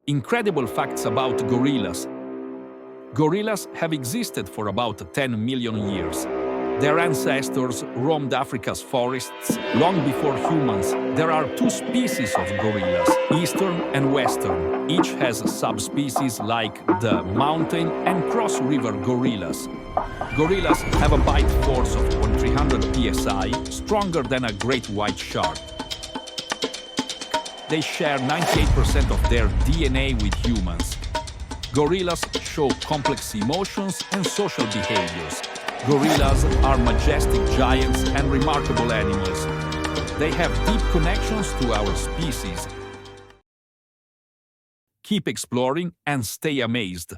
Incredible facts about gorillas. Gorillas have existed for about 10 million years. Their ancestors roamed Africa's forests long before humans. There are two species of gorillas, eastern and western. Each has subspecies like the mountain and cross-river gorillas. Gorillas have a bite force of 300 psi, stronger than a great white shark. They share 98% of their DNA with humans. Gorillas show complex emotions and social behaviors. Gorillas are majestic giants and remarkable animals. They have deep connections to our species. Keep exploring and stay amazed.